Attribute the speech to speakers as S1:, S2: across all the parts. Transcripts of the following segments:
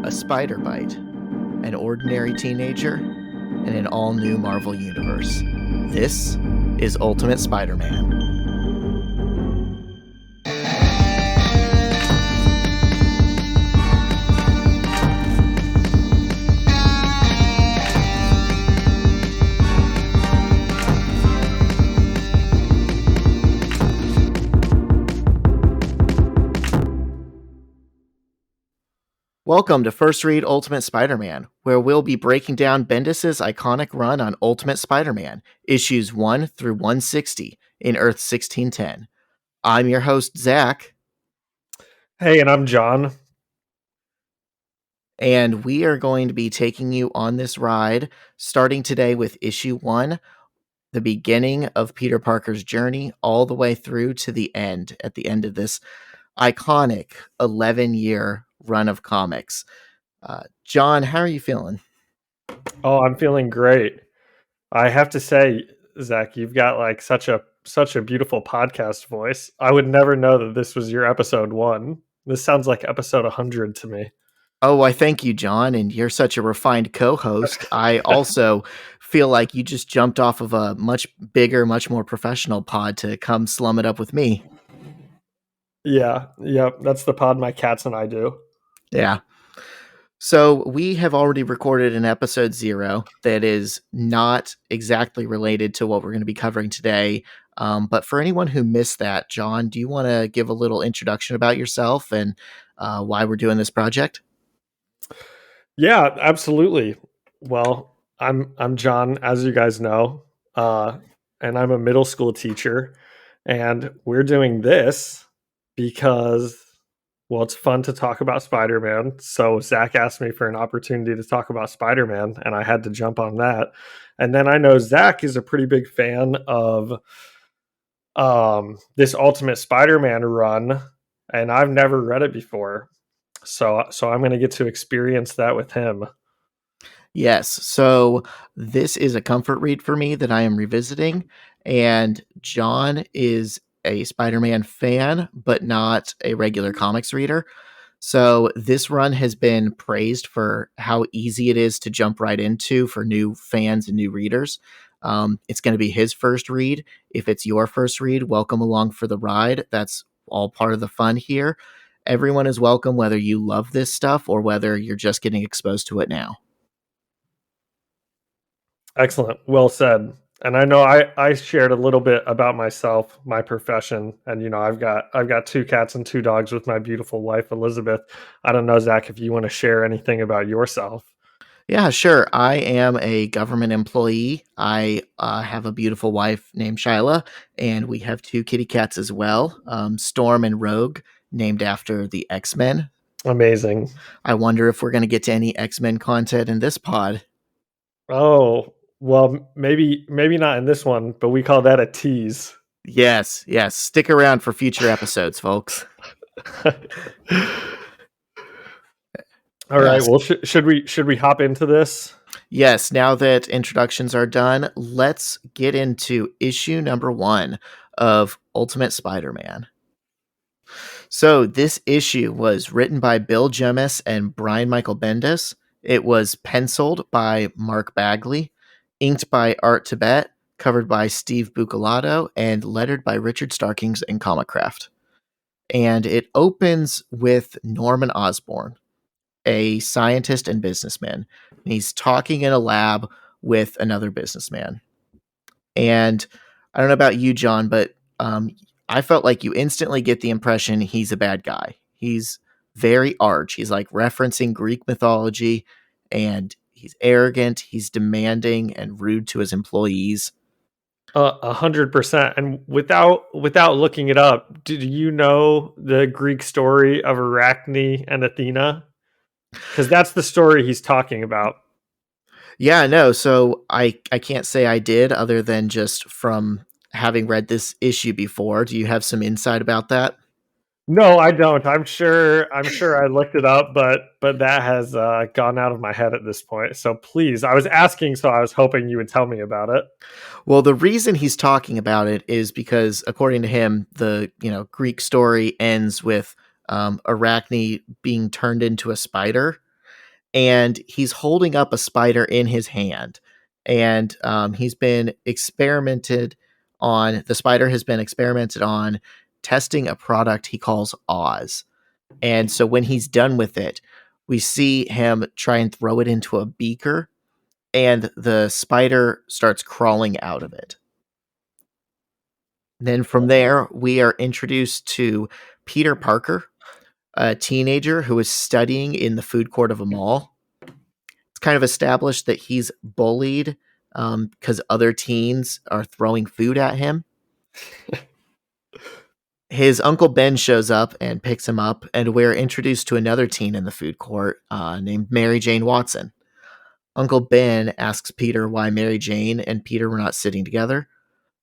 S1: a spider bite, an ordinary teenager, and an all-new Marvel universe. This is Ultimate Spider-Man. Welcome to First Read Ultimate Spider-Man, where we'll be breaking down Bendis' iconic run on Ultimate Spider-Man, issues 1 through 160 in Earth 1610. I'm your host, Zach.
S2: Hey, and I'm John.
S1: And we are going to be taking you on this ride, starting today with issue 1, the beginning of Peter Parker's journey, all the way through to the end, at the end of this iconic 11-year run of comics. John, how are you feeling?
S2: Oh, I'm feeling great. I have to say, Zach, you've got like such a beautiful podcast voice. I would never know that this was your episode 1. This sounds like episode 100 to me.
S1: Oh, I thank you, John, and you're such a refined co-host. I also feel like you just jumped off of a much bigger, much more professional pod to come slum it up with me.
S2: Yeah, yep, that's the pod my cats and I do.
S1: Yeah. So we have already recorded an episode 0 that is not exactly related to what we're going to be covering today. But for anyone who missed that, John, do you want to give a little introduction about yourself and why we're doing this project?
S2: Yeah, absolutely. Well, I'm John, as you guys know, and I'm a middle school teacher, and we're doing this because, well, it's fun to talk about Spider-Man. So Zach asked me for an opportunity to talk about Spider-Man, and I had to jump on that. And then I know Zach is a pretty big fan of this Ultimate Spider-Man run, and I've never read it before. So I'm going to get to experience that with him.
S1: Yes. So this is a comfort read for me that I am revisiting. And John is a Spider Man fan, but not a regular comics reader. So this run has been praised for how easy it is to jump right into for new fans and new readers. It's going to be his first read. If it's your first read, welcome along for the ride. That's all part of the fun here. Everyone is welcome, whether you love this stuff or whether you're just getting exposed to it now.
S2: Excellent. Well said. And I know I shared a little bit about myself, my profession, and I've got 2 cats and 2 dogs with my beautiful wife Elizabeth. I don't know, Zach, if you want to share anything about yourself.
S1: Yeah, sure. I am a government employee. I have a beautiful wife named Shyla, and we have 2 kitty cats as well, Storm and Rogue, named after the X-Men.
S2: Amazing.
S1: I wonder if we're going to get to any X-Men content in this pod.
S2: Oh, well, maybe not in this one, but we call that a tease.
S1: Yes. Stick around for future episodes, folks.
S2: All right. Well, should we hop into this?
S1: Yes, now that introductions are done, let's get into issue number 1 of Ultimate Spider-Man. So this issue was written by Bill Jemas and Brian Michael Bendis. It was penciled by Mark Bagley, inked by Art Tibet, covered by Steve Buccellato, and lettered by Richard Starkings and Comicraft. And it opens with Norman Osborn, a scientist and businessman. And he's talking in a lab with another businessman. And I don't know about you, John, but I felt like you instantly get the impression he's a bad guy. He's very arch. He's like referencing Greek mythology, and he's arrogant, he's demanding and rude to his employees.
S2: 100%. And without looking it up, did you know the Greek story of Arachne and Athena? Because that's the story he's talking about.
S1: Yeah, no. So I can't say I did, other than just from having read this issue before. Do you have some insight about that?
S2: No, I don't. I'm sure I looked it up, but that has gone out of my head at this point. So please, I was asking, so I was hoping you would tell me about it.
S1: Well, the reason he's talking about it is because, according to him, the Greek story ends with Arachne being turned into a spider, and he's holding up a spider in his hand. And he's been experimented on. The spider has been experimented on testing a product he calls Oz. And so when he's done with it, we see him try and throw it into a beaker, and the spider starts crawling out of it. Then from there, we are introduced to Peter Parker, a teenager who is studying in the food court of a mall. It's kind of established that he's bullied because other teens are throwing food at him. His uncle Ben shows up and picks him up, and we're introduced to another teen in the food court named Mary Jane Watson. Uncle Ben asks Peter why Mary Jane and Peter were not sitting together,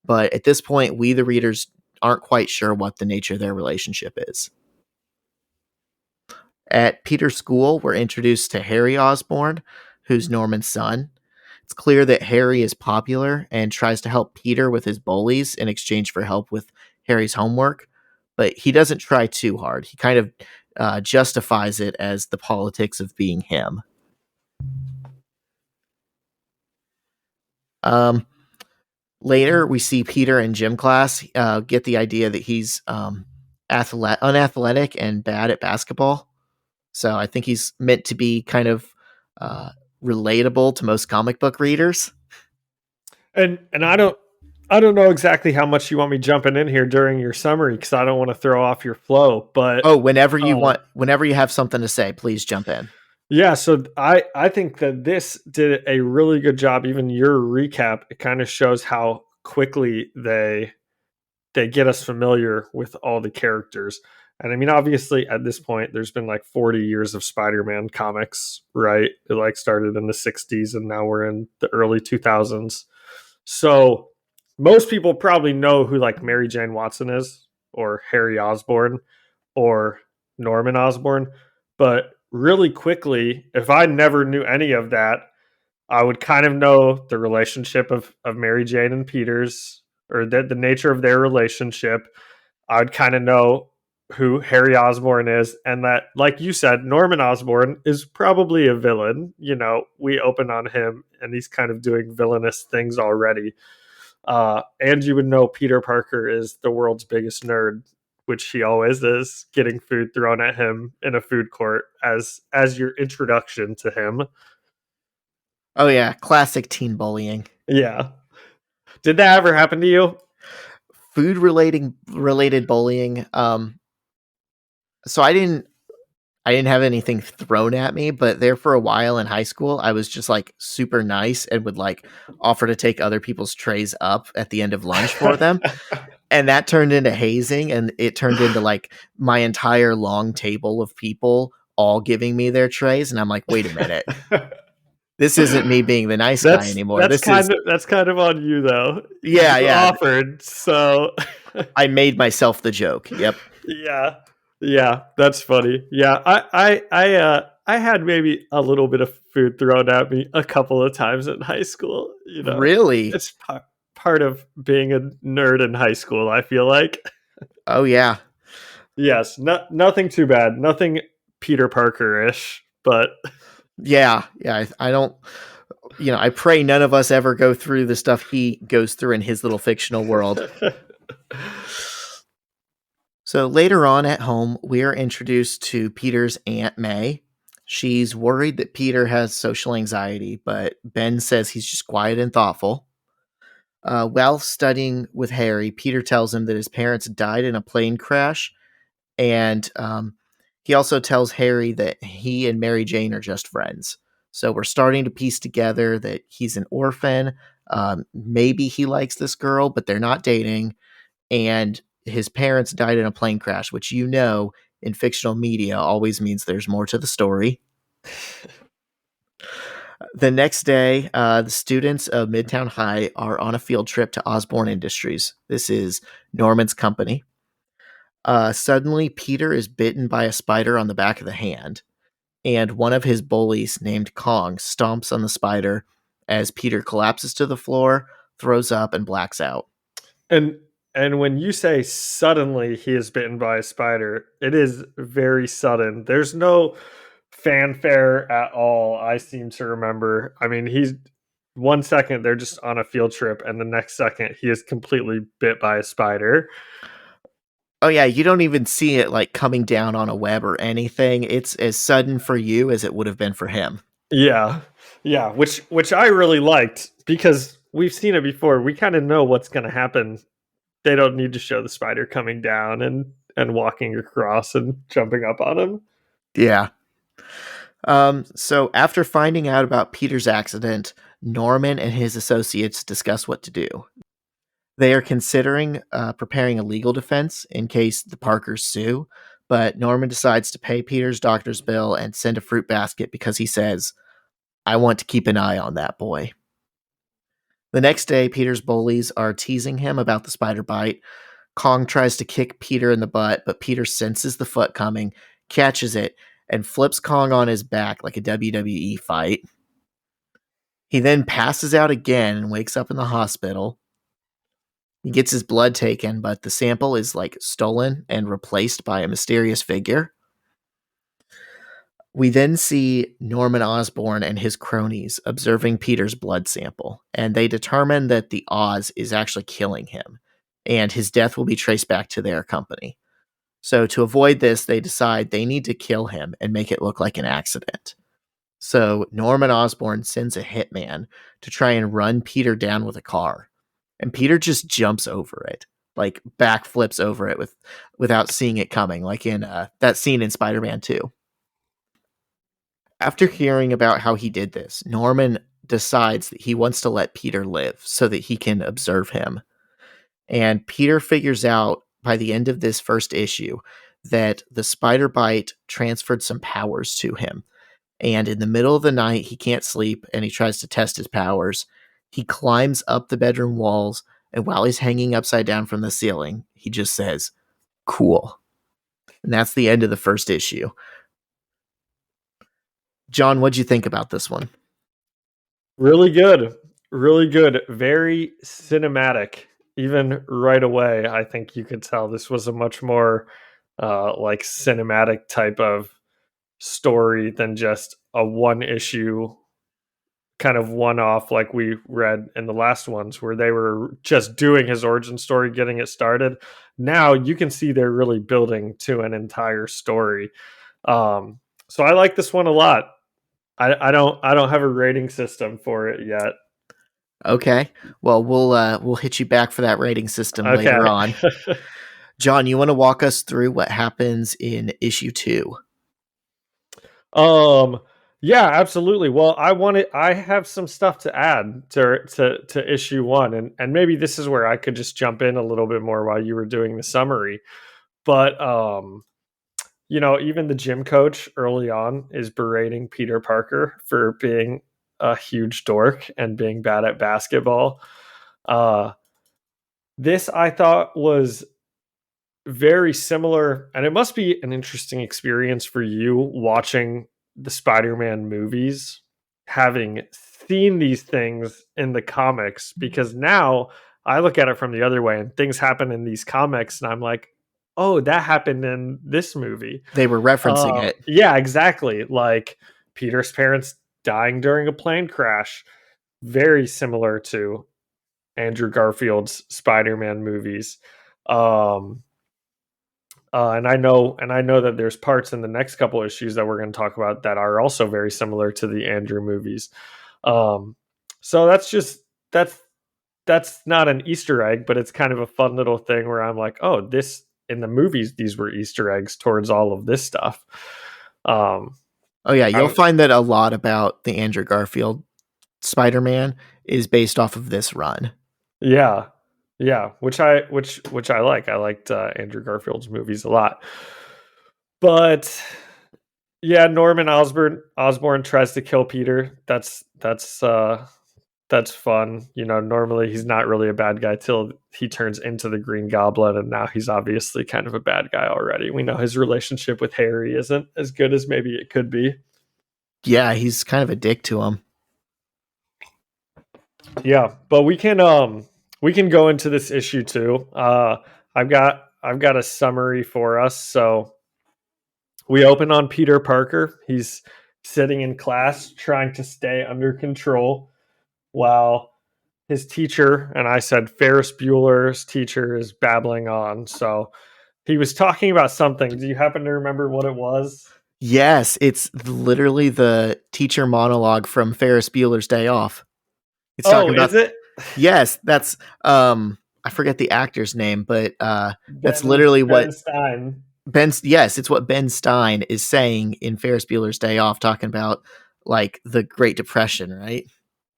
S1: but at this point, we, the readers, aren't quite sure what the nature of their relationship is. At Peter's school, we're introduced to Harry Osborn, who's Norman's son. It's clear that Harry is popular and tries to help Peter with his bullies in exchange for help with Harry's homework, but he doesn't try too hard. He kind of justifies it as the politics of being him. Later, we see Peter in gym class get the idea that he's unathletic and bad at basketball. So I think he's meant to be kind of relatable to most comic book readers.
S2: And I don't know exactly how much you want me jumping in here during your summary because I don't want to throw off your flow. But
S1: whenever you have something to say, please jump in.
S2: Yeah, so I think that this did a really good job. Even your recap, it kind of shows how quickly they get us familiar with all the characters. And I mean, obviously, at this point, there's been like 40 years of Spider-Man comics, right? It like started in the 60s, and now we're in the early 2000s. So most people probably know who like Mary Jane Watson is, or Harry Osborn, or Norman Osborn. But really quickly, if I never knew any of that, I would kind of know the relationship of Mary Jane and Peter's, or the nature of their relationship. I would kind of know who Harry Osborn is, and that, like you said, Norman Osborn is probably a villain. You know, we open on him, and he's kind of doing villainous things already. And you would know Peter Parker is the world's biggest nerd, which he always is, getting food thrown at him in a food court as your introduction to him.
S1: Oh yeah, classic teen bullying.
S2: Yeah. Did that ever happen to you?
S1: Food related bullying. So I didn't have anything thrown at me, but there for a while in high school, I was just like super nice and would like offer to take other people's trays up at the end of lunch for them. And that turned into hazing, and it turned into like my entire long table of people all giving me their trays. And I'm like, wait a minute. This isn't me being the nice guy anymore.
S2: That's kind of on you though.
S1: Yeah,
S2: you offered, so
S1: I made myself the joke. Yep.
S2: Yeah, that's funny. Yeah, I had maybe a little bit of food thrown at me a couple of times in high school. You know,
S1: really,
S2: it's part of being a nerd in high school, I feel like.
S1: Oh yeah.
S2: Yes, nothing too bad. Nothing Peter Parker-ish, but
S1: yeah, I don't, I pray none of us ever go through the stuff he goes through in his little fictional world. So later on at home, we are introduced to Peter's Aunt May. She's worried that Peter has social anxiety, but Ben says he's just quiet and thoughtful. While studying with Harry, Peter tells him that his parents died in a plane crash, and he also tells Harry that he and Mary Jane are just friends. So we're starting to piece together that he's an orphan. Maybe he likes this girl, but they're not dating. And his parents died in a plane crash, which in fictional media always means there's more to the story. The next day, the students of Midtown High are on a field trip to Osborn Industries. This is Norman's company. Suddenly, Peter is bitten by a spider on the back of the hand, and one of his bullies named Kong stomps on the spider as Peter collapses to the floor, throws up, and blacks out.
S2: And when you say suddenly he is bitten by a spider, it is very sudden. There's no fanfare at all, I seem to remember. I mean, he's 1 second they're just on a field trip, and the next second he is completely bit by a spider.
S1: Oh yeah, you don't even see it like coming down on a web or anything. It's as sudden for you as it would have been for him.
S2: Yeah. Yeah, which I really liked because we've seen it before. We kind of know what's going to happen. They don't need to show the spider coming down and walking across and jumping up on him.
S1: Yeah. So after finding out about Peter's accident, Norman and his associates discuss what to do. They are considering preparing a legal defense in case the Parkers sue, but Norman decides to pay Peter's doctor's bill and send a fruit basket because he says, I want to keep an eye on that boy. The next day, Peter's bullies are teasing him about the spider bite. Kong tries to kick Peter in the butt, but Peter senses the foot coming, catches it, and flips Kong on his back like a WWE fight. He then passes out again and wakes up in the hospital. He gets his blood taken, but the sample is like stolen and replaced by a mysterious figure. We then see Norman Osborn and his cronies observing Peter's blood sample, and they determine that the Oz is actually killing him, and his death will be traced back to their company. So, to avoid this, they decide they need to kill him and make it look like an accident. So, Norman Osborn sends a hitman to try and run Peter down with a car, and Peter just jumps over it, like backflips over it without seeing it coming, like in that scene in Spider-Man 2. After hearing about how he did this, Norman decides that he wants to let Peter live so that he can observe him. And Peter figures out by the end of this first issue that the spider bite transferred some powers to him. And in the middle of the night, he can't sleep and he tries to test his powers. He climbs up the bedroom walls, and while he's hanging upside down from the ceiling, he just says, "Cool." And that's the end of the first issue. John, what'd you think about this one?
S2: Really good. Really good. Very cinematic. Even right away, I think you could tell this was a much more like cinematic type of story than just a one issue kind of one off like we read in the last ones where they were just doing his origin story, getting it started. Now you can see they're really building to an entire story. So I like this one a lot. I don't have a rating system for it yet.
S1: Okay. Well, we'll hit you back for that rating system later
S2: Okay.
S1: on. John, you want to walk us through what happens in issue 2?
S2: Yeah, absolutely. Well, I have some stuff to add to issue 1, and maybe this is where I could just jump in a little bit more while you were doing the summary. But even the gym coach early on is berating Peter Parker for being a huge dork and being bad at basketball. This I thought was very similar, and it must be an interesting experience for you watching the Spider-Man movies, having seen these things in the comics, because now I look at it from the other way and things happen in these comics and I'm like, oh, that happened in this movie.
S1: They were referencing it.
S2: Yeah, exactly. Like Peter's parents dying during a plane crash, very similar to Andrew Garfield's Spider-Man movies. And I know that there's parts in the next couple issues that we're going to talk about that are also very similar to the Andrew movies. So that's not an Easter egg, but it's kind of a fun little thing where I'm like, oh, this in the movies, these were Easter eggs towards all of this stuff.
S1: Oh yeah, you'll find that a lot about the Andrew Garfield Spider-Man is based off of this run.
S2: Yeah. Yeah, which I like. I liked Andrew Garfield's movies a lot. But yeah, Norman Osborn tries to kill Peter. That's fun. Normally he's not really a bad guy till he turns into the Green Goblin, and now he's obviously kind of a bad guy already. We know his relationship with Harry isn't as good as maybe it could be.
S1: Yeah, he's kind of a dick to him.
S2: Yeah, but we can go into this issue too. I've got a summary for us. So We open on Peter Parker. He's sitting in class trying to stay under control while his teacher, and I said Ferris Bueller's teacher, is babbling on. So he was talking about something. Do you happen to remember what it was?
S1: Yes, it's literally the teacher monologue from Ferris Bueller's Day Off. It's
S2: Oh,
S1: talking
S2: is
S1: about
S2: it?
S1: yes, that's I forget the actor's name, but that's
S2: Ben
S1: literally
S2: Ben
S1: what
S2: Stein.
S1: yes, it's what Ben Stein is saying in Ferris Bueller's Day Off, talking about like the Great Depression, right?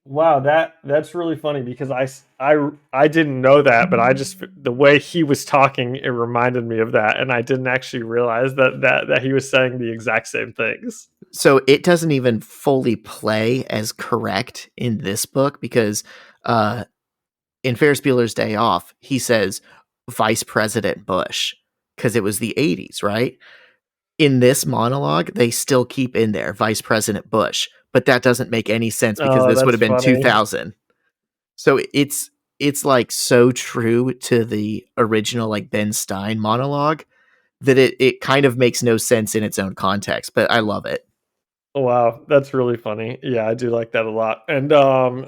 S2: Wow, that's really funny because I didn't know that, but I just the way he was talking, it reminded me of that, and I didn't actually realize that he was saying the exact same things.
S1: So it doesn't even fully play as correct in this book because uh in Ferris Bueller's Day Off, he says Vice President Bush because it was the 80s, right? In this monologue, they still keep in there Vice President Bush, but that doesn't make any sense because
S2: Oh,
S1: this would
S2: that's
S1: have been
S2: funny.
S1: 2000. So it's like so true to the original like Ben Stein monologue that it kind of makes no sense in its own context, but I love it.
S2: Wow, that's really funny. Yeah, I do like that a lot. And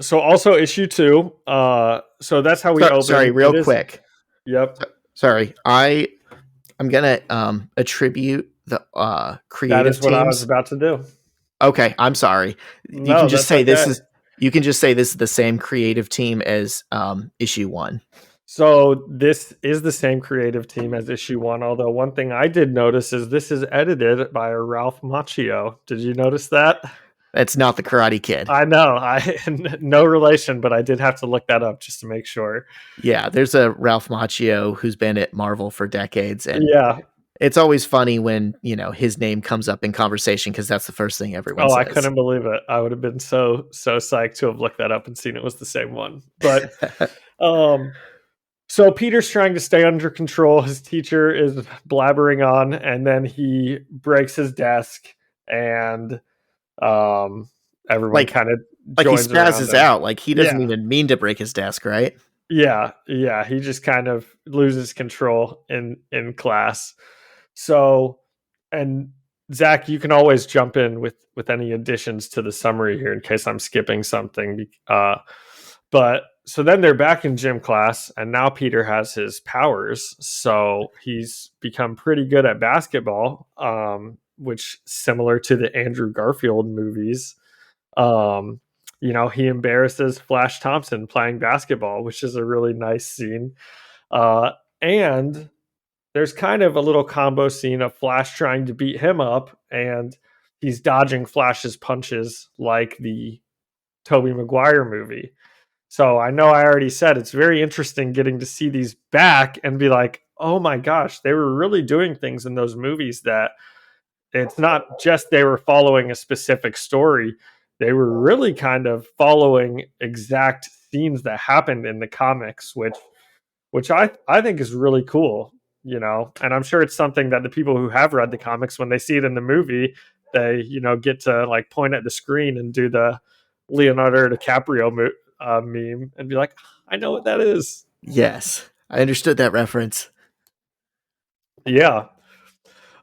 S2: so also issue 2, so that's how we
S1: Sorry,
S2: open.
S1: real
S2: It is
S1: quick.
S2: Yep.
S1: Sorry. I'm going to attribute the
S2: That
S1: creative
S2: is what I was
S1: teams.
S2: about to do.
S1: Okay, I'm sorry. You can
S2: No,
S1: just
S2: that's
S1: say
S2: okay.
S1: you can just say this is the same creative team as issue 1.
S2: So this is the same creative team as issue 1, although one thing I did notice is this is edited by Ralph Macchio. Did you notice that?
S1: That's not the Karate Kid.
S2: I know. I no relation, but I did have to look that up just to make sure.
S1: Yeah, there's a Ralph Macchio who's been at Marvel for decades, and
S2: Yeah.
S1: it's always funny when, his name comes up in conversation because that's the first thing everyone
S2: Oh, I
S1: says.
S2: couldn't believe it. I would have been so psyched to have looked that up and seen it was the same one. But um so Peter's trying to stay under control. His teacher is blabbering on, and then he breaks his desk, and um everyone
S1: like
S2: kind of
S1: like he
S2: joins around
S1: spazzes
S2: him.
S1: out, like he doesn't
S2: Yeah.
S1: even mean to break his desk, right?
S2: Yeah, he just kind of loses control in class. So, and Zach, you can always jump in with any additions to the summary here in case I'm skipping something. But so then they're back in gym class, and now Peter has his powers, so he's become pretty good at basketball, which similar to the Andrew Garfield movies. Um, he embarrasses Flash Thompson playing basketball, which is a really nice scene. And there's kind of a little combo scene of Flash trying to beat him up, and he's dodging Flash's punches like the Tobey Maguire movie. So I know I already said it's very interesting getting to see these back and be like, oh my gosh, they were really doing things in those movies that it's not just they were following a specific story. They were really kind of following exact scenes that happened in the comics, which I think is really cool, And I'm sure it's something that the people who have read the comics, when they see it in the movie, they get to like point at the screen and do the Leonardo DiCaprio meme and be like, I know what that is.
S1: Yes, I understood that reference.
S2: Yeah.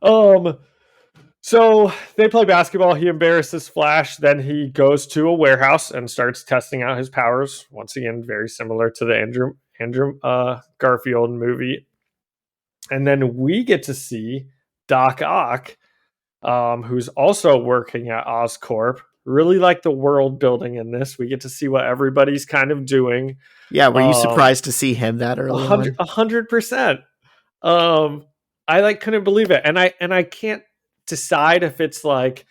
S2: Um. So they play basketball. He embarrasses Flash. Then he goes to a warehouse and starts testing out his powers. Once again, very similar to the Andrew Garfield movie. And then we get to see Doc Ock, who's also working at Oscorp. Really like the world building in this. We get to see what everybody's kind of doing.
S1: Yeah, were you
S2: Um,
S1: surprised to see him that
S2: a
S1: early
S2: hundred,
S1: on?
S2: 100%. I like couldn't believe it, and I can't decide if it's like,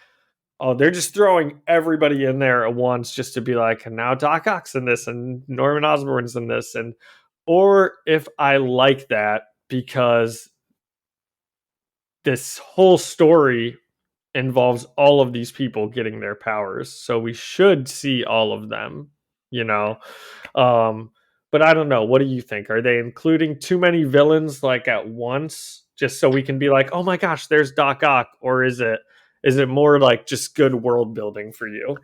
S2: oh, they're just throwing everybody in there at once just to be like, and now Doc Ock's in this, and Norman Osborn's in this, or if I like that because this whole story involves all of these people getting their powers, so we should see all of them, you know. Um, but I don't know. What do you think? Are they including too many villains like at once, just so we can be like, oh my gosh, there's Doc Ock, or is it more like just good world building for you?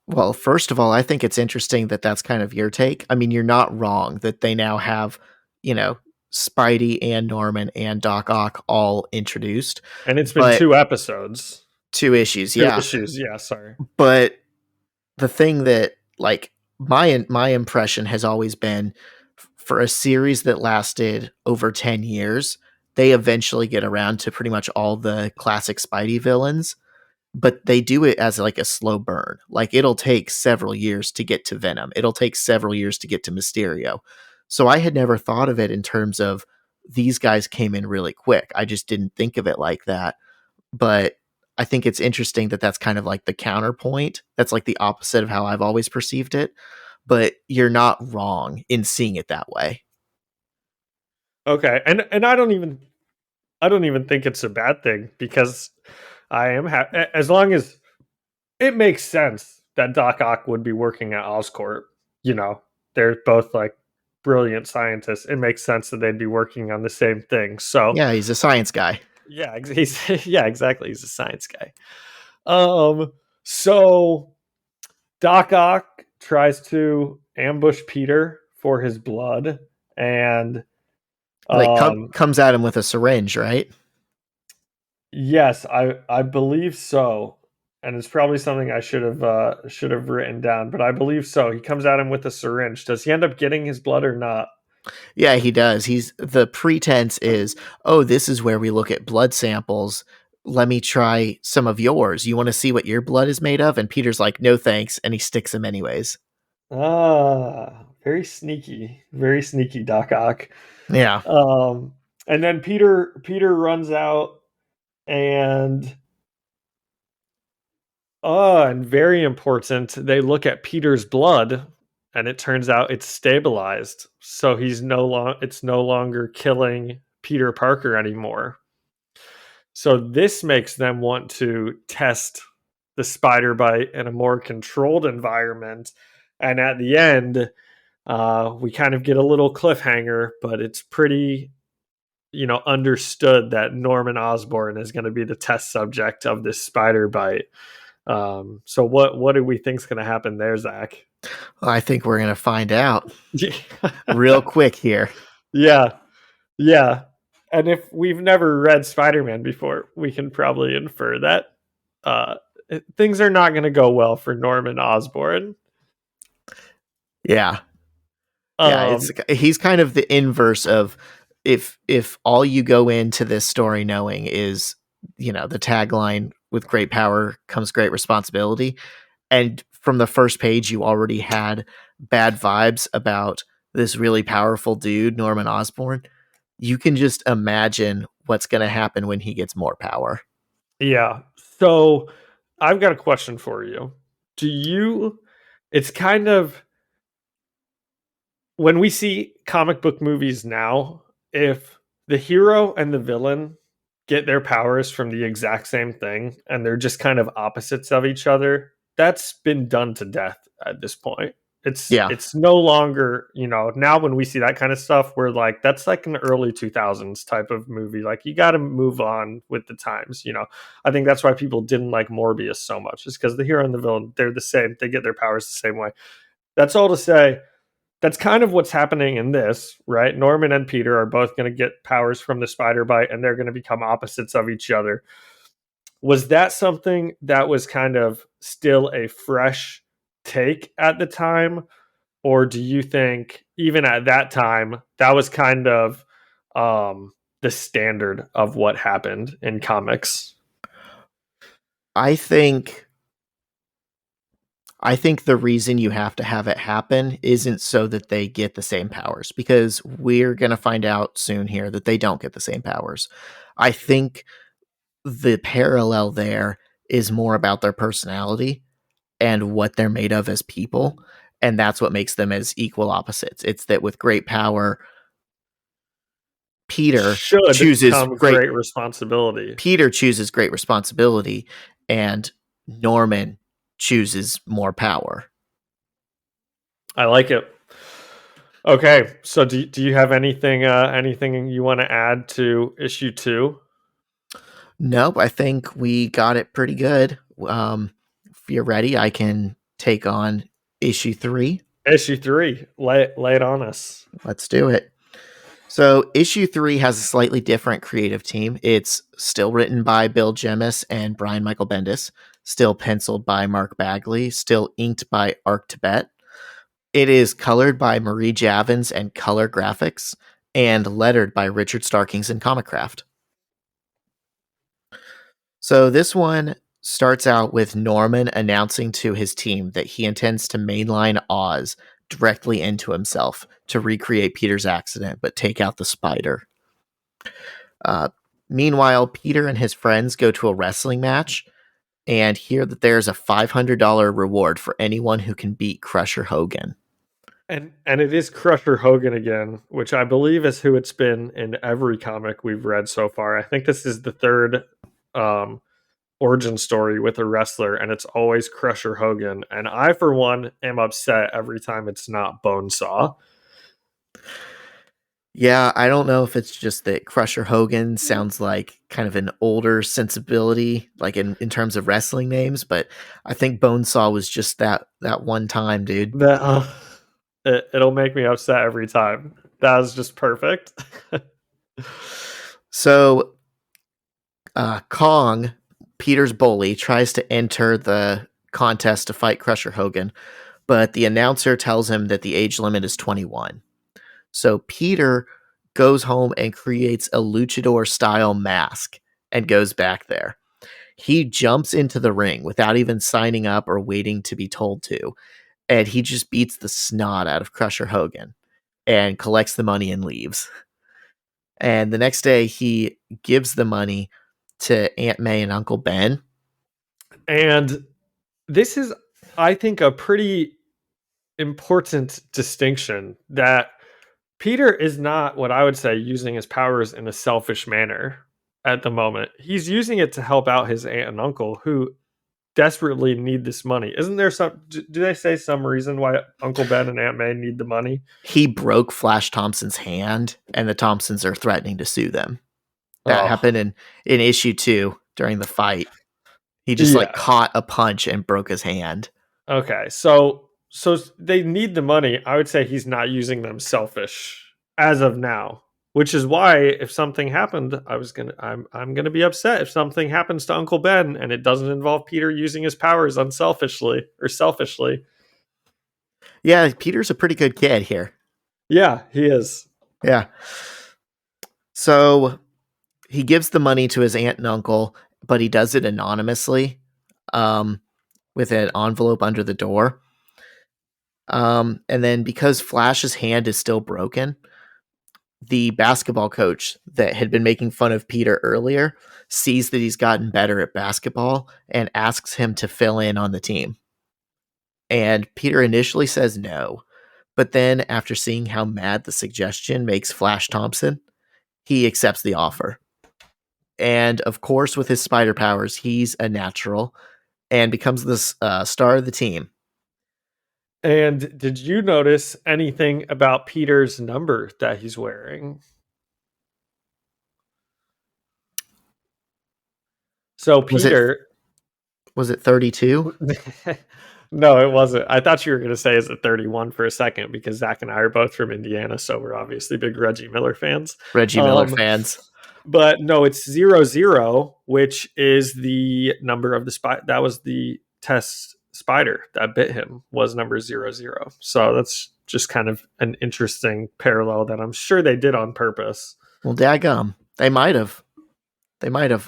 S1: Well, first of all, I think it's interesting that that's kind of your take. I mean, you're not wrong that they now have, you know, Spidey and Norman and Doc Ock all introduced.
S2: And it's been
S1: But
S2: 2 episodes.
S1: 2 issues,
S2: 2
S1: yeah.
S2: issues, yeah, sorry.
S1: But the thing that, like, my impression has always been, for a series that lasted over 10 years, they eventually get around to pretty much all the classic Spidey villains, but they do it as like a slow burn. Like, it'll take several years to get to Venom. It'll take several years to get to Mysterio. So I had never thought of it in terms of these guys came in really quick. I just didn't think of it like that. But I think it's interesting that that's kind of like the counterpoint. That's like the opposite of how I've always perceived it. But you're not wrong in seeing it that way.
S2: Okay, and I don't even think it's a bad thing, because I am as long as it makes sense that Doc Ock would be working at Oscorp. You know, they're both like brilliant scientists. It makes sense that they'd be working on the same thing. So
S1: Yeah, he's a science guy.
S2: yeah, he's yeah, exactly. He's a science guy. So Doc Ock tries to ambush Peter for his blood, and
S1: Like, comes at him with a syringe, right?
S2: yes, I believe so, and it's probably something I should have written down, but I believe so. He comes at him with a syringe. Does he end up getting his blood or not?
S1: Yeah, he does. The pretense is, oh, this is where we look at blood samples. Let me try some of yours. You want to see what your blood is made of? And Peter's like, no thanks, and he sticks him anyways.
S2: Ah, very sneaky, Doc Ock.
S1: Yeah.
S2: And then Peter runs out, and and very important, they look at Peter's blood, and it turns out it's stabilized. So it's no longer killing Peter Parker anymore. So this makes them want to test the spider bite in a more controlled environment. And at the end, we kind of get a little cliffhanger, but it's pretty, understood that Norman Osborn is going to be the test subject of this spider bite. So what do we think is going to happen there, Zach?
S1: Well, I think we're going to find out real quick here.
S2: Yeah. Yeah. And if we've never read Spider-Man before, we can probably infer that things are not going to go well for Norman Osborn.
S1: Yeah. Yeah, he's kind of the inverse of, if all you go into this story knowing is, the tagline, with great power comes great responsibility, and from the first page you already had bad vibes about this really powerful dude, Norman Osborn, you can just imagine what's going to happen when he gets more power.
S2: Yeah. So I've got a question for you. It's kind of, when we see comic book movies now, if the hero and the villain get their powers from the exact same thing and they're just kind of opposites of each other, that's been done to death at this point. It's no longer, now when we see that kind of stuff, we're like, that's like an early 2000s type of movie. Like, you got to move on with the times. I think that's why people didn't like Morbius so much, is because the hero and the villain, they're the same. They get their powers the same way. That's all to say, that's kind of what's happening in this, right? Norman and Peter are both going to get powers from the spider bite, and they're going to become opposites of each other. Was that something that was kind of still a fresh take at the time? Or do you think even at that time, that was kind of the standard of what happened in comics?
S1: I think the reason you have to have it happen isn't so that they get the same powers, because we're going to find out soon here that they don't get the same powers. I think the parallel there is more about their personality and what they're made of as people, and that's what makes them as equal opposites. It's that with great power, Peter chooses
S2: great responsibility.
S1: Peter chooses great responsibility, and Norman chooses more power.
S2: I like it. Okay, so do you have anything you want to add to issue 2?
S1: Nope, I think we got it pretty good. If you're ready, I can take on issue 3.
S2: Issue 3, lay it on us.
S1: Let's do it. So issue 3 has a slightly different creative team. It's still written by Bill Jemas and Brian Michael Bendis, still penciled by Mark Bagley, still inked by Arc Tibet. It is colored by Marie Javins and Color Graphics, and lettered by Richard Starkings and Comicraft. So this one starts out with Norman announcing to his team that he intends to mainline Oz directly into himself to recreate Peter's accident, but take out the spider. Meanwhile, Peter and his friends go to a wrestling match and hear that there's a $500 reward for anyone who can beat Crusher Hogan.
S2: And it is Crusher Hogan again, which I believe is who it's been in every comic we've read so far. I think this is the third origin story with a wrestler, and it's always Crusher Hogan. And I, for one, am upset every time it's not Bonesaw.
S1: Yeah, I don't know if it's just that Crusher Hogan sounds like kind of an older sensibility, like in terms of wrestling names, but I think Bonesaw was just that one time, dude.
S2: It'll make me upset every time. That was just perfect.
S1: So, Kong, Peter's bully, tries to enter the contest to fight Crusher Hogan, but the announcer tells him that the age limit is 21. So Peter goes home and creates a luchador style mask and goes back there. He jumps into the ring without even signing up or waiting to be told to, and he just beats the snot out of Crusher Hogan and collects the money and leaves. And the next day, he gives the money to Aunt May and Uncle Ben.
S2: And this is, I think, a pretty important distinction that Peter is not what I would say using his powers in a selfish manner at the moment. He's using it to help out his aunt and uncle who desperately need this money. Isn't there some, do they say some reason why Uncle Ben and Aunt May need the money?
S1: He broke Flash Thompson's hand, and the Thompsons are threatening to sue them. That happened in issue 2 during the fight. He just like caught a punch and broke his hand.
S2: Okay, so they need the money. I would say he's not using them selfish as of now, which is why if something happened, I'm gonna be upset if something happens to Uncle Ben and it doesn't involve Peter using his powers unselfishly or selfishly.
S1: Yeah, Peter's a pretty good kid here.
S2: Yeah, he is.
S1: Yeah. So he gives the money to his aunt and uncle, but he does it anonymously, with an envelope under the door. And then because Flash's hand is still broken, the basketball coach that had been making fun of Peter earlier sees that he's gotten better at basketball and asks him to fill in on the team. And Peter initially says no, but then after seeing how mad the suggestion makes Flash Thompson, he accepts the offer. And of course, with his spider powers, he's a natural and becomes the star of the team.
S2: And did you notice anything about Peter's number that he's wearing? So Peter,
S1: was it 32?
S2: No, it wasn't. I thought you were going to say is it 31 for a second because Zach and I are both from Indiana, so we're obviously big Reggie Miller fans.
S1: Fans.
S2: But no, it's 00, which is the number of the spider. That was the test spider that bit him, was number 00. So that's just kind of an interesting parallel that I'm sure they did on purpose.
S1: Well, daggum. They might have.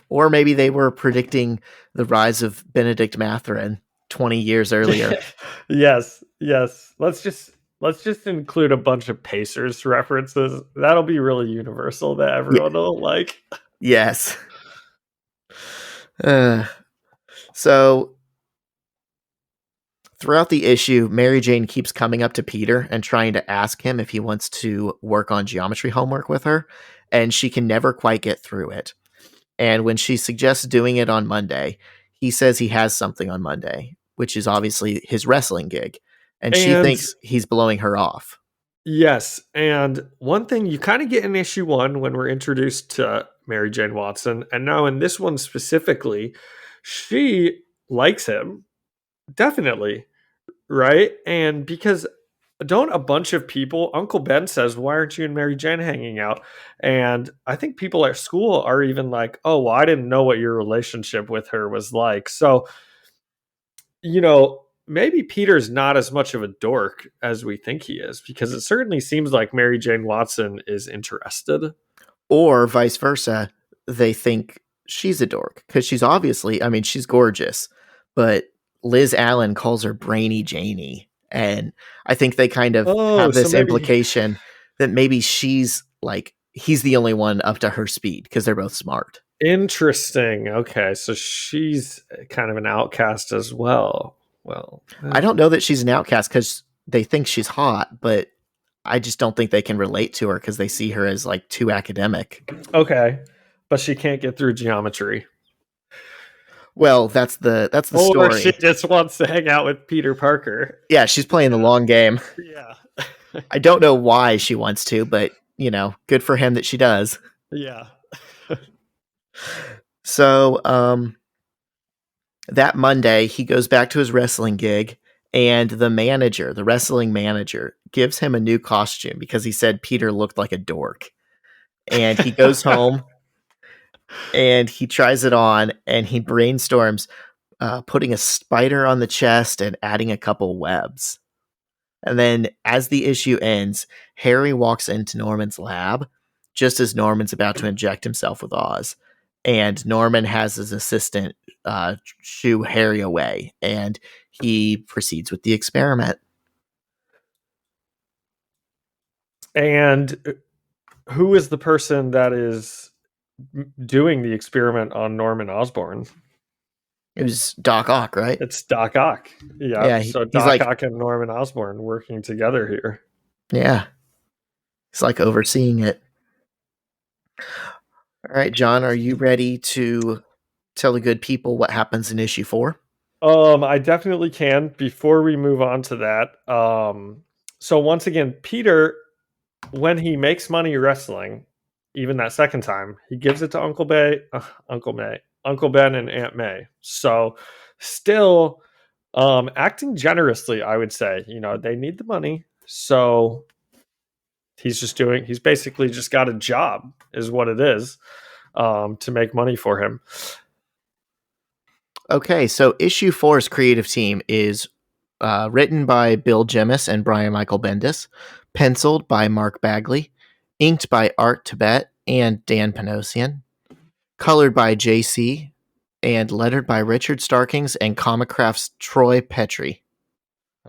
S1: Or maybe they were predicting the rise of Benedict Mathurin 20 years earlier.
S2: Yes. Let's just include a bunch of Pacers references. That'll be really universal that everyone will like.
S1: Yes. So throughout the issue, Mary Jane keeps coming up to Peter and trying to ask him if he wants to work on geometry homework with her, and she can never quite get through it. And when she suggests doing it on Monday, he says he has something on Monday, which is obviously his wrestling gig. And she thinks he's blowing her off.
S2: Yes. And one thing you kind of get in issue 1 when we're introduced to Mary Jane Watson, and now in this one specifically, she likes him. Definitely. Right? And because don't a bunch of people, Uncle Ben says, why aren't you and Mary Jane hanging out? And I think people at school are even like, oh, well, I didn't know what your relationship with her was like. So, maybe Peter's not as much of a dork as we think he is, because it certainly seems like Mary Jane Watson is interested.
S1: Or vice versa, they think she's a dork because she's obviously, I mean, she's gorgeous, but Liz Allen calls her Brainy Janie. And I think they kind of
S2: Oh,
S1: have
S2: so
S1: this
S2: maybe
S1: implication that maybe she's like, he's the only one up to her speed because they're both smart.
S2: interesting. Okay, so she's kind of an outcast as well. Well,
S1: I don't know that she's an outcast because they think she's hot, but I just don't think they can relate to her because they see her as like too academic.
S2: okay, but she can't get through geometry.
S1: Well, that's the
S2: Or she
S1: story.
S2: just wants to hang out with Peter Parker.
S1: Yeah, she's playing the long game.
S2: Yeah.
S1: I don't know why she wants to, but good for him that she does.
S2: Yeah.
S1: So, that Monday he goes back to his wrestling gig, and the wrestling manager, gives him a new costume because he said Peter looked like a dork. And he goes home and he tries it on and he brainstorms putting a spider on the chest and adding a couple webs. And then as the issue ends, Harry walks into Norman's lab just as Norman's about to inject himself with Oz. And Norman has his assistant shoo Harry away, and he proceeds with the experiment.
S2: And who is the person that is doing the experiment on Norman Osborn?
S1: It was Doc Ock, right?
S2: It's Doc Ock. Yeah.
S1: Yeah,
S2: So
S1: he's
S2: Doc
S1: like,
S2: Ock and Norman Osborn working together here.
S1: yeah, he's like overseeing it. All right, John, are you ready to tell the good people what happens in issue 4?
S2: I definitely can. Before we move on to that, so once again, Peter, when he makes money wrestling, even that second time, he gives it to Uncle Ben, and Aunt May. So, still, acting generously, I would say. They need the money, so he's basically just got a job, is what it is, to make money for him.
S1: Okay, so issue 4's creative team is written by Bill Jemas and Brian Michael Bendis, penciled by Mark Bagley, inked by Art Tibet and Dan Panosian, colored by JC, and lettered by Richard Starkings and Comicraft's Troy Petrie.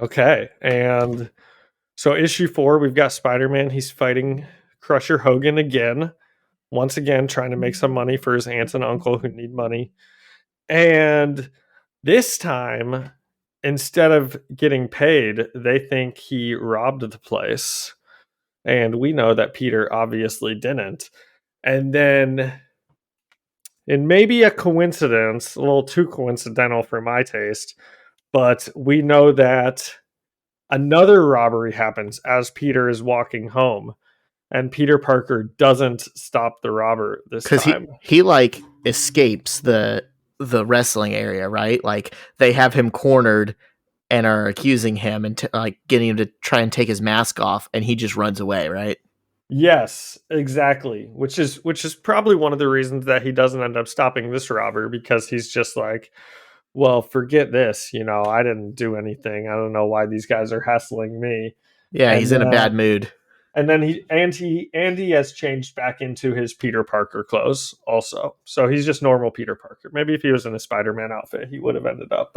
S2: Okay, and so issue 4, we've got Spider-Man. He's fighting Crusher Hogan again, once again trying to make some money for his aunt and uncle who need money. And this time, instead of getting paid, they think he robbed the place. And we know that Peter obviously didn't. And then, and maybe a coincidence, a little too coincidental for my taste, but we know that another robbery happens as Peter is walking home, and Peter Parker doesn't stop the robber this
S1: Because
S2: time.
S1: he like escapes the wrestling area, right? Like they have him cornered and are accusing him and like getting him to try and take his mask off, and he just runs away, right?
S2: Yes, exactly. Which is probably one of the reasons that he doesn't end up stopping this robber, because he's just like, well, forget this. I didn't do anything. I don't know why these guys are hassling me.
S1: Yeah, he's
S2: And
S1: in a bad mood.
S2: and then he has changed back into his Peter Parker clothes also. So he's just normal Peter Parker. Maybe if he was in a Spider-Man outfit, he would have ended up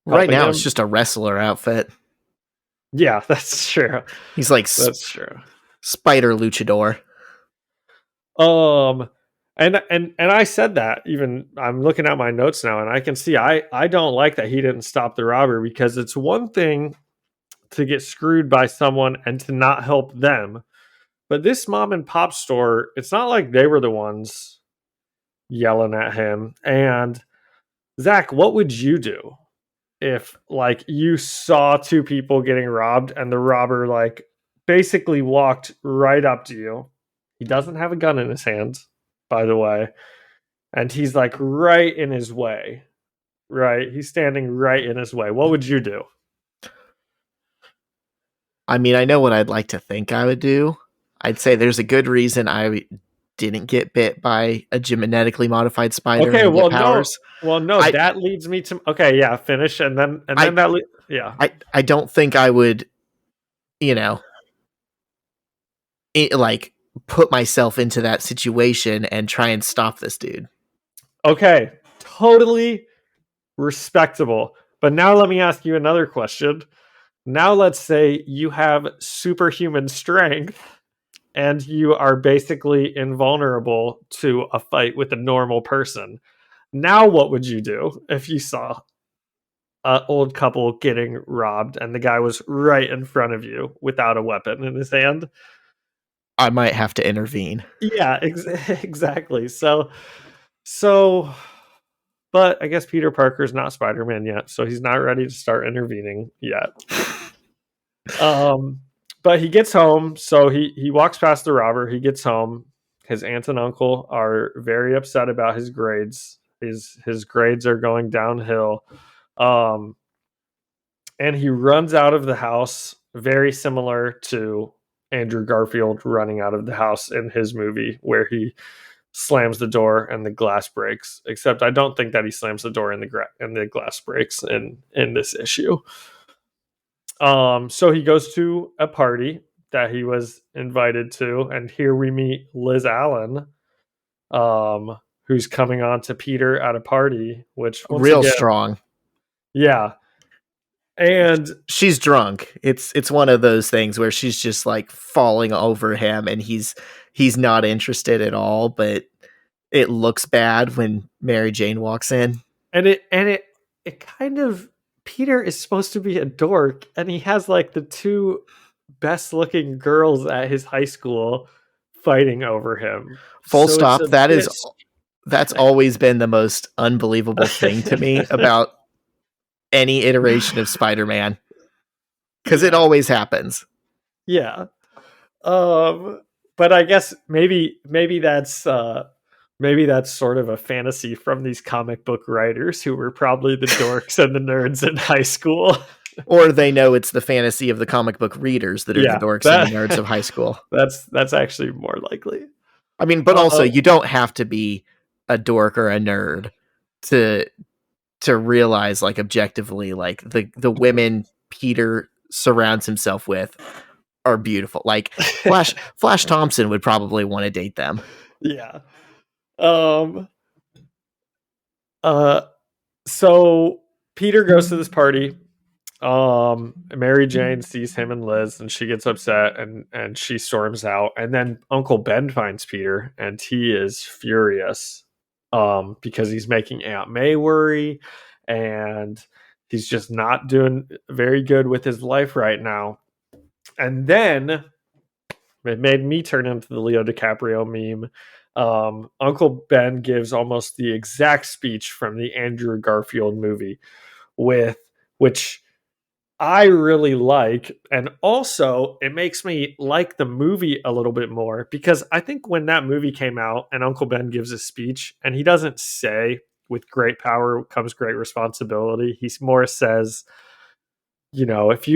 S1: Right now,
S2: him.
S1: it's just a wrestler outfit.
S2: Yeah, that's true.
S1: He's like
S2: That's true.
S1: Spider Luchador.
S2: And I said that, even I'm looking at my notes now and I can see I don't like that he didn't stop the robber, because it's one thing to get screwed by someone and to not help them. But this mom and pop store, it's not like they were the ones yelling at him. And Zach, what would you do if like you saw two people getting robbed and the robber like basically walked right up to you? He doesn't have a gun in his hands, by the way, and he's like right in his way. Right? He's standing right in his way. What would you do?
S1: I mean, I know what I'd like to think I would do. I'd say there's a good reason I didn't get bit by a genetically modified spider
S2: Okay,
S1: and get powers.
S2: no,
S1: I
S2: that leads me to okay, yeah, finish and then
S1: I
S2: yeah.
S1: I don't think I would, you know, like put myself into that situation and try and stop this dude.
S2: Okay, totally respectable. But now let me ask you another question. Now let's say you have superhuman strength and you are basically invulnerable to a fight with a normal person. Now what would you do if you saw an old couple getting robbed and the guy was right in front of you without a weapon in his hand?
S1: I might have to intervene.
S2: Yeah, exactly. So but I guess Peter Parker's not Spider-Man yet, so he's not ready to start intervening yet. Um, but he gets home, so he walks past the robber. He gets home. His aunt and uncle are very upset about his grades. His grades are going downhill. Um, and he runs out of the house, very similar to Andrew Garfield running out of the house in his movie, where he slams the door and the glass breaks. Except I don't think that he slams the door and the glass breaks in this issue. So he goes to a party that he was invited to, and here we meet Liz Allen, who's coming on to Peter at a party, which once
S1: Real
S2: again,
S1: strong.
S2: yeah. And
S1: She's drunk. It's one of those things where she's just like falling over him and he's not interested at all, but it looks bad when Mary Jane walks in.
S2: it kind of Peter is supposed to be a dork, and he has like the two best looking girls at his high school fighting over him.
S1: Full
S2: So it's
S1: stop.
S2: a bit
S1: That's always been the most unbelievable thing to me about any iteration of Spider-Man, because it always happens.
S2: yeah. But I guess maybe that's sort of a fantasy from these comic book writers who were probably the dorks and the nerds in high school.
S1: Or they know it's the fantasy of the comic book readers that are the
S2: Yeah,
S1: dorks and the nerds of high school.
S2: that's actually more likely.
S1: I mean, but also
S2: Uh,
S1: you don't have to be a dork or a nerd to realize, like, objectively, like the women Peter surrounds himself with are beautiful. Like Flash Thompson would probably want to date them.
S2: yeah. Um. So Peter goes to this party. Mary Jane sees him and Liz, and she gets upset, and she storms out. And then Uncle Ben finds Peter, and he is furious, because he's making Aunt May worry, and he's just not doing very good with his life right now. And then it made me turn into the Leo DiCaprio meme. Uncle Ben gives almost the exact speech from the Andrew Garfield movie, with which I really like. And also, it makes me like the movie a little bit more, because I think when that movie came out and Uncle Ben gives a speech, and he doesn't say, with great power comes great responsibility. He more says, if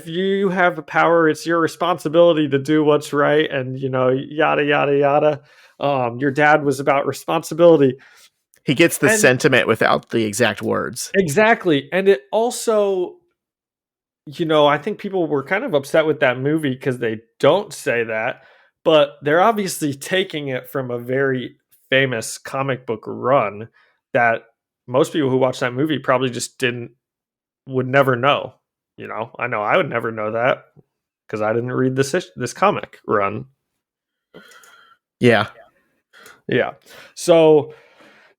S2: you have the power, it's your responsibility to do what's right, and yada yada yada. Your dad was about responsibility.
S1: He gets the
S2: And
S1: sentiment without the exact words.
S2: exactly. And it also, I think people were kind of upset with that movie because they don't say that, but they're obviously taking it from a very famous comic book run that most people who watch that movie probably just would never know. I know I would never know that because I didn't read this comic run.
S1: Yeah.
S2: Yeah. So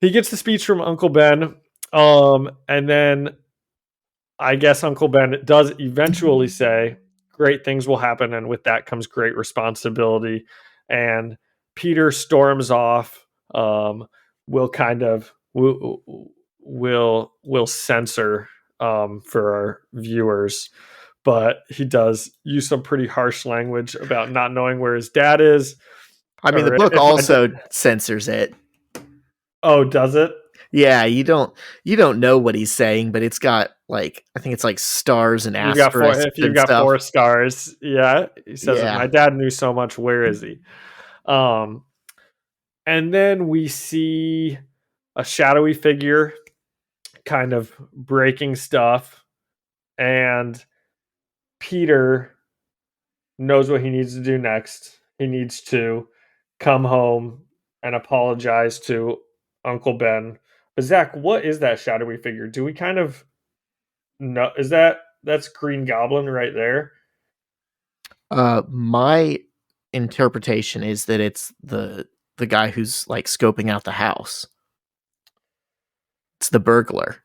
S2: he gets the speech from Uncle Ben, and then I guess Uncle Ben does eventually say, great things will happen, and with that comes great responsibility. And Peter storms off. We'll kind of will censor for our viewers, but he does use some pretty harsh language about not knowing where his dad is.
S1: I mean, the book also censors it.
S2: Oh, does it?
S1: Yeah, you don't know what he's saying, but it's got like I think it's like stars and
S2: You've got four.
S1: asterisks
S2: If you've
S1: and
S2: got
S1: stuff.
S2: 4 stars, yeah, he says it.
S1: Yeah.
S2: My dad knew so much. Where is he? Um, and then we see a shadowy figure kind of breaking stuff, and Peter knows what he needs to do next. He needs to come home and apologize to Uncle Ben. But Zach, what is that shadowy figure? Do we kind of know? That's Green Goblin right there?
S1: My interpretation is that it's the guy who's like scoping out the house. It's the burglar. That's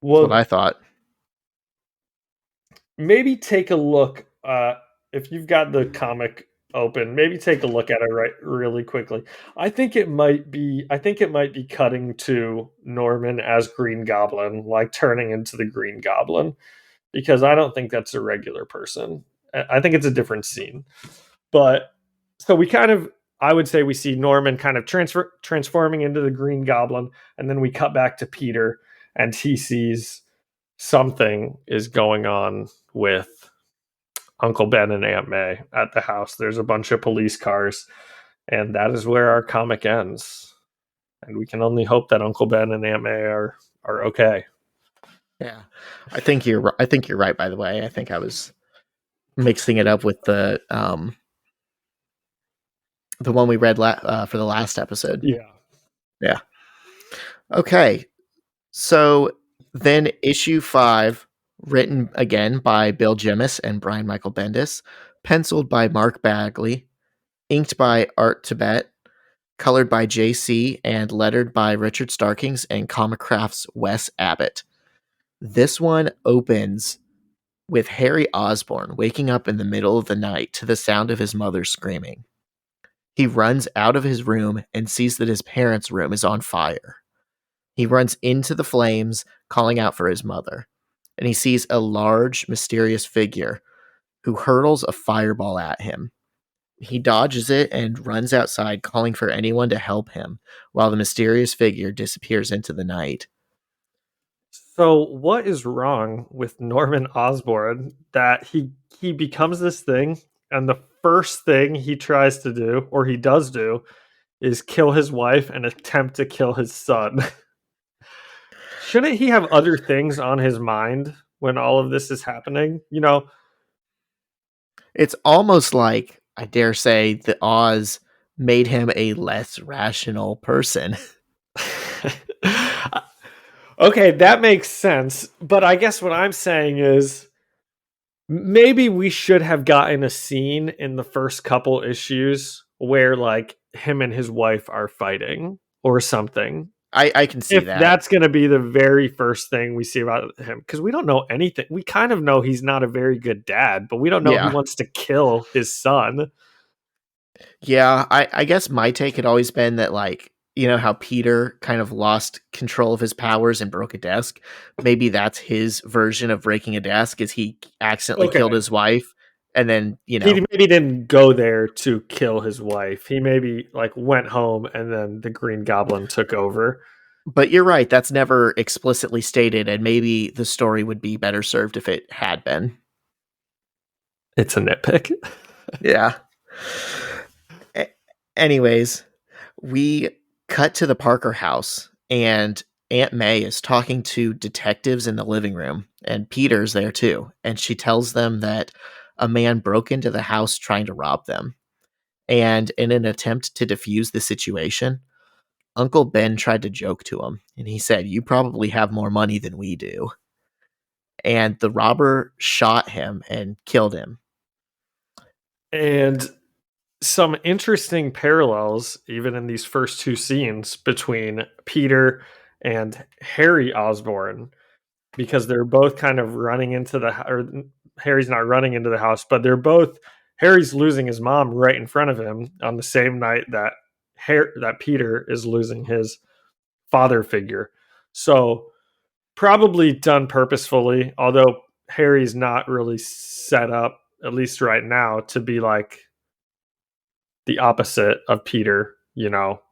S1: what
S2: Well,
S1: I thought.
S2: maybe take a look. If you've got the comic open, maybe take a look at it right really quickly. I think it might be. I think it might be cutting to Norman as Green Goblin, like turning into the Green Goblin, because I don't think that's a regular person. I think it's a different scene. But so we kind of, I would say, we see Norman kind of transforming into the Green Goblin, and then we cut back to Peter, and he sees something is going on with Uncle Ben and Aunt May at the house. There's a bunch of police cars, and that is where our comic ends. And we can only hope that Uncle Ben and Aunt May are okay.
S1: Yeah. I think you're right by the way. I think I was mixing it up with the one we read for the last episode.
S2: Yeah.
S1: Yeah. Okay. So then issue 5, written again by Bill Jemas and Brian Michael Bendis, penciled by Mark Bagley, inked by Art Tibet, colored by JC, and lettered by Richard Starkings and Comic Craft's Wes Abbott. This one opens with Harry Osborn waking up in the middle of the night to the sound of his mother screaming. He runs out of his room and sees that his parents' room is on fire. He runs into the flames, calling out for his mother, and he sees a large, mysterious figure who hurls a fireball at him. He dodges it and runs outside, calling for anyone to help him, while the mysterious figure disappears into the night.
S2: So what is wrong with Norman Osborn that he becomes this thing, and the first thing he tries to do, or he does do, is kill his wife and attempt to kill his son? Shouldn't he have other things on his mind when all of this is happening?
S1: It's almost like, I dare say, the Oz made him a less rational person.
S2: Okay, that makes sense. But I guess what I'm saying is maybe we should have gotten a scene in the first couple issues where like him and his wife are fighting or something.
S1: I can see
S2: If
S1: that.
S2: that's going to be the very first thing we see about him, because we don't know anything. We kind of know he's not a very good dad, but we don't know he
S1: Yeah.
S2: wants to kill his son.
S1: Yeah, I guess my take had always been that, like, you know how Peter kind of lost control of his powers and broke a desk? Maybe that's his version of breaking a desk, is he accidentally
S2: Okay.
S1: killed his wife and then,
S2: He maybe didn't go there to kill his wife. He maybe like went home and then the Green Goblin took over.
S1: but you're right, that's never explicitly stated, and maybe the story would be better served if it had been.
S2: It's a nitpick.
S1: Yeah. Anyways, we cut to the Parker house, and Aunt May is talking to detectives in the living room, and Peter's there too. And she tells them that a man broke into the house trying to rob them. And in an attempt to defuse the situation, Uncle Ben tried to joke to him, and he said, "You probably have more money than we do." And the robber shot him and killed him.
S2: And some interesting parallels, even in these first two scenes, between Peter and Harry Osborn, because they're both kind of running into or Harry's not running into the house, but Harry's losing his mom right in front of him on the same night that Peter is losing his father figure. So probably done purposefully, although Harry's not really set up, at least right now, to be like the opposite of Peter,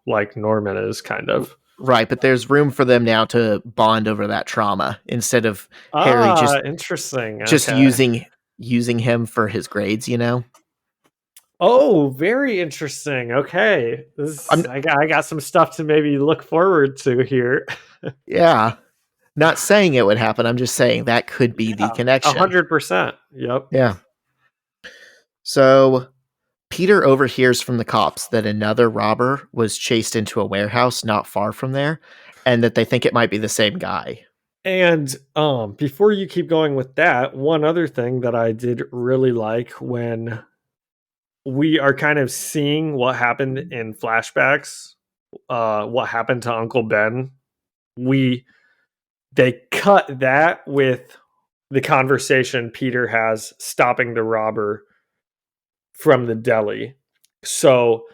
S2: like Norman is kind of.
S1: Right, but there's room for them now to bond over that trauma instead of Harry
S2: Ah, interesting.
S1: just
S2: Okay.
S1: using him for his grades, you know?
S2: Oh, very interesting. Okay.
S1: I'm
S2: I got some stuff to maybe look forward to here.
S1: Yeah, not saying it would happen, I'm just saying that could be the
S2: Yeah,
S1: connection.
S2: 100%. Yep.
S1: Yeah. So, Peter overhears from the cops that another robber was chased into a warehouse not far from there, and that they think it might be the same guy.
S2: And before you keep going with that, one other thing that I did really like when we are kind of seeing what happened in flashbacks, what happened to Uncle Ben, we they cut that with the conversation Peter has stopping the robber from the deli. So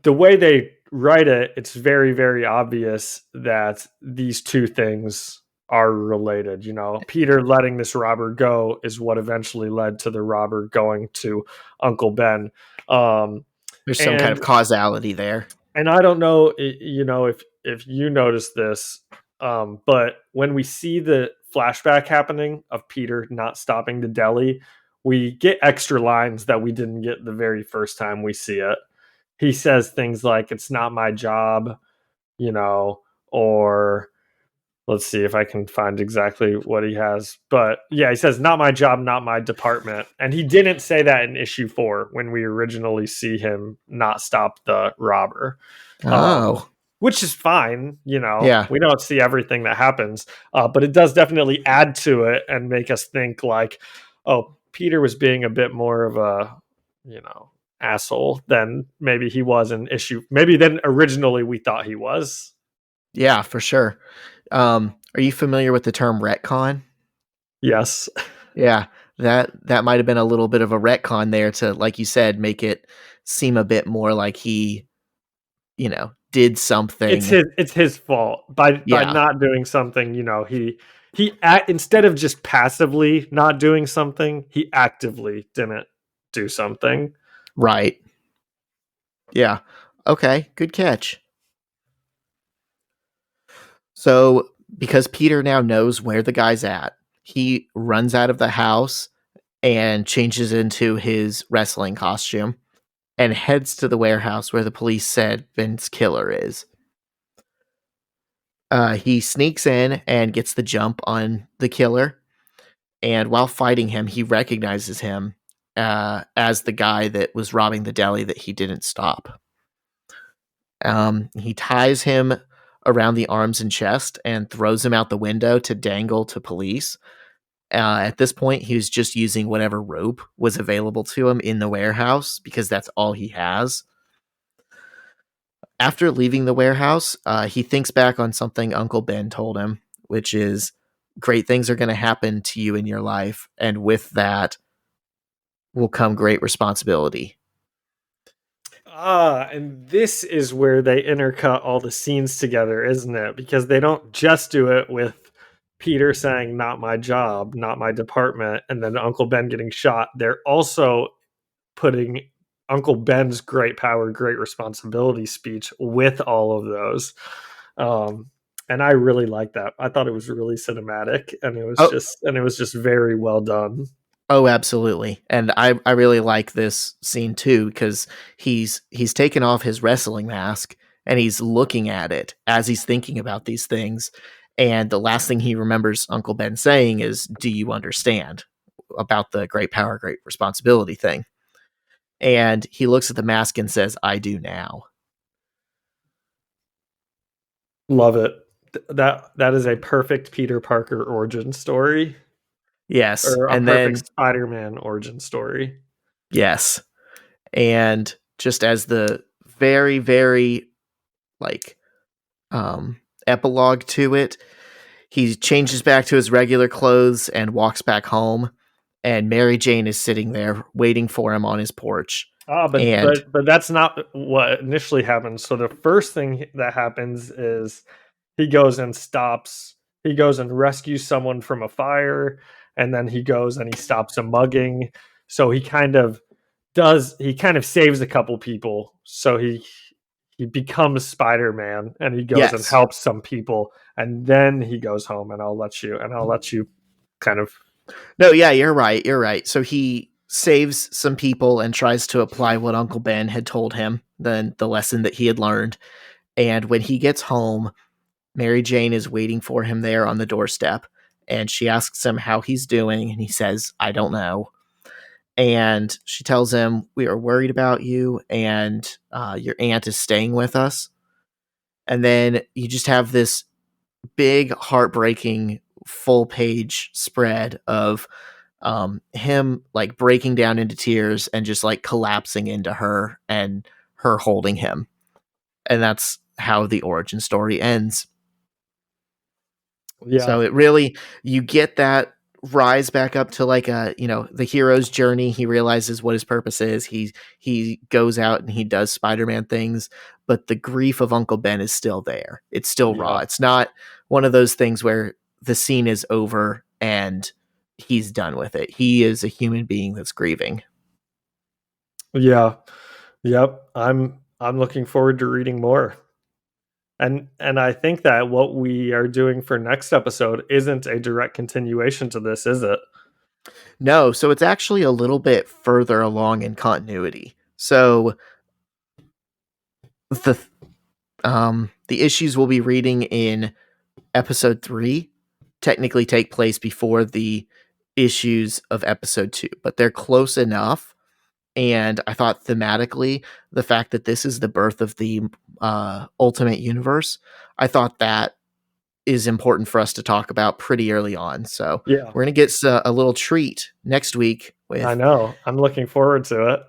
S2: the way they write it, it's very, very obvious that these two things are related. You know, Peter letting this robber go is what eventually led to the robber going to Uncle Ben. Um,
S1: There's some kind
S2: and
S1: of causality there.
S2: and I don't know, you know, if you notice this, but when we see the flashback happening of Peter not stopping the deli, we get extra lines that we didn't get the very first time we see it. He says things like, "It's not my job," you know, or let's see if I can find exactly what he has. But yeah, he says, "Not my job, not my department." And he didn't say that in issue 4 when we originally see him not stop the robber. Um,
S1: Oh,
S2: which is fine, you know.
S1: yeah.
S2: We don't see everything that happens, but it does definitely add to it and make us think like, "Oh, Peter was being a bit more of a, you know, asshole than maybe he was in issue maybe than originally we thought he was."
S1: Yeah, for sure. Are you familiar with the term retcon?
S2: Yes.
S1: Yeah, that might have been a little bit of a retcon there to, like you said, make it seem a bit more like he, did something.
S2: It's his fault by
S1: Yeah,
S2: not doing something, you know, instead of just passively not doing something, he actively didn't do something.
S1: right. Yeah. Okay, good catch. So, because Peter now knows where the guy's at, he runs out of the house and changes into his wrestling costume and heads to the warehouse where the police said Ben's killer is. He sneaks in and gets the jump on the killer, and while fighting him, he recognizes him as the guy that was robbing the deli that he didn't stop. He ties him around the arms and chest and throws him out the window to dangle to police. At this point, he was just using whatever rope was available to him in the warehouse because that's all he has. After leaving the warehouse, he thinks back on something Uncle Ben told him, which is great things are going to happen to you in your life. And with that will come great responsibility.
S2: And this is where they intercut all the scenes together, isn't it? Because they don't just do it with Peter saying, "Not my job, not my department," and then Uncle Ben getting shot. They're also putting Uncle Ben's great power, great responsibility speech with all of those. Um, and I really like that. I thought it was really cinematic and
S1: Oh,
S2: it was just very well done.
S1: oh, absolutely. And I really like this scene too because he's taken off his wrestling mask and he's looking at it as he's thinking about these things. And the last thing he remembers Uncle Ben saying is, "Do you understand?" about the great power, great responsibility thing. And he looks at the mask and says, "I do now."
S2: Love it. That is a perfect Peter Parker origin story
S1: Yes.
S2: or a
S1: And
S2: perfect
S1: then,
S2: Spider-Man origin story.
S1: yes. And just as the very, very like epilogue to it, he changes back to his regular clothes and walks back home. And Mary Jane is sitting there waiting for him on his porch.
S2: Ah,
S1: And
S2: but that's not what initially happens. So the first thing that happens is he goes and stops. He goes and rescues someone from a fire, and then he goes and he stops a mugging. So he kind of saves a couple people. So he becomes Spider-Man and he goes and
S1: Yes.
S2: helps some people, and then he goes home, and I'll let you kind of.
S1: No, yeah, you're right. You're right. So he saves some people and tries to apply what Uncle Ben had told him, then the lesson that he had learned. And when he gets home, Mary Jane is waiting for him there on the doorstep. And she asks him how he's doing. And he says, I don't know. And she tells him, we are worried about you. And your aunt is staying with us. And then you just have this big, heartbreaking, full page spread of him like breaking down into tears and just like collapsing into her and her holding him. And that's how the origin story ends.
S2: Yeah.
S1: So it really, you get that rise back up to like a, the hero's journey. He realizes what his purpose is. He goes out and he does Spider-Man things, but the grief of Uncle Ben is still there. It's still raw.
S2: Yeah.
S1: It's not one of those things where the scene is over and he's done with it. He is a human being that's grieving.
S2: Yeah. Yep. I'm looking forward to reading more. And I think that what we are doing for next episode isn't a direct continuation to this, is it?
S1: No, so it's actually a little bit further along in continuity. So the the issues we'll be reading in episode 3 technically take place before the issues of episode 2, but they're close enough. And I thought thematically, the fact that this is the birth of the Ultimate Universe, I thought that is important for us to talk about pretty early on. So
S2: Yeah.
S1: we're going to get a little treat next week with
S2: I know. I'm looking forward to it.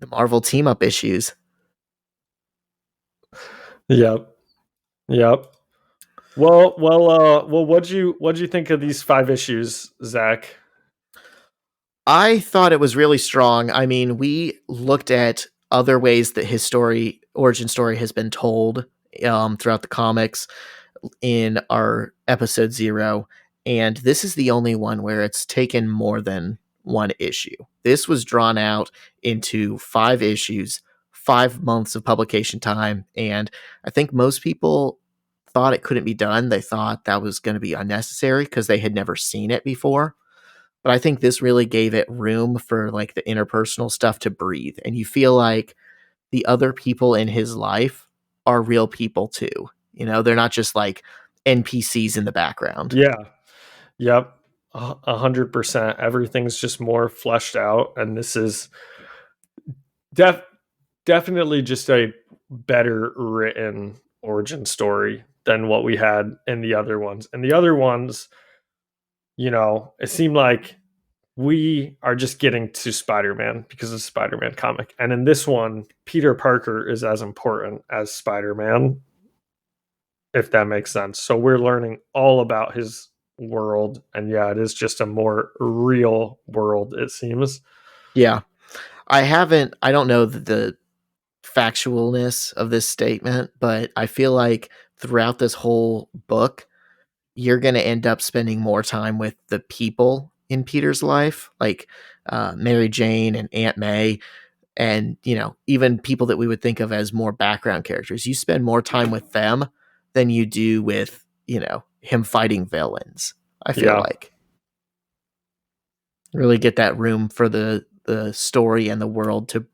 S1: the Marvel team up issues.
S2: Yep. Yep. Well, what'd you think of these 5 issues, Zach?
S1: I thought it was really strong. I mean, we looked at other ways that his origin story has been told throughout the comics in our episode 0, and this is the only one where it's taken more than one issue. This was drawn out into 5 issues, 5 months of publication time, and I think most people thought it couldn't be done. They thought that was going to be unnecessary because they had never seen it before. But I think this really gave it room for like the interpersonal stuff to breathe, and you feel like the other people in his life are real people too. They're not just like NPCs in the background.
S2: Yeah. Yep. 100%. Everything's just more fleshed out, and this is definitely just a better written origin story than what we had in the other ones. And the other ones, it seemed like we are just getting to Spider-Man because of Spider-Man comic. And in this one, Peter Parker is as important as Spider-Man, if that makes sense. So we're learning all about his world. And yeah, it is just a more real world, it seems.
S1: Yeah. I don't know the factualness of this statement, but I feel like throughout this whole book, you're going to end up spending more time with the people in Peter's life, like Mary Jane and Aunt May, and even people that we would think of as more background characters. You spend more time with them than you do with him fighting villains. I feel like really get that room for the story and the world to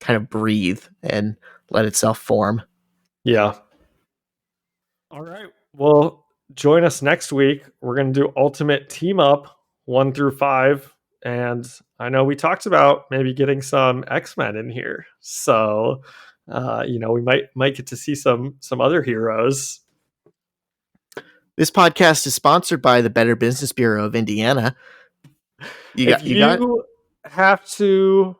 S1: kind of breathe and let itself form.
S2: Yeah. All right. Well, join us next week. We're going to do Ultimate Team Up 1 through 5. And I know we talked about maybe getting some X-Men in here. So, we might get to see some other heroes.
S1: This podcast is sponsored by the Better Business Bureau of Indiana.
S2: If you have to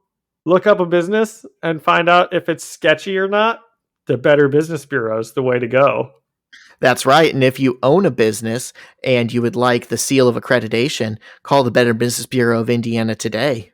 S2: look up a business and find out if it's sketchy or not, the Better Business Bureau is the way to go.
S1: That's right. And if you own a business and you would like the seal of accreditation, call the Better Business Bureau of Indiana today.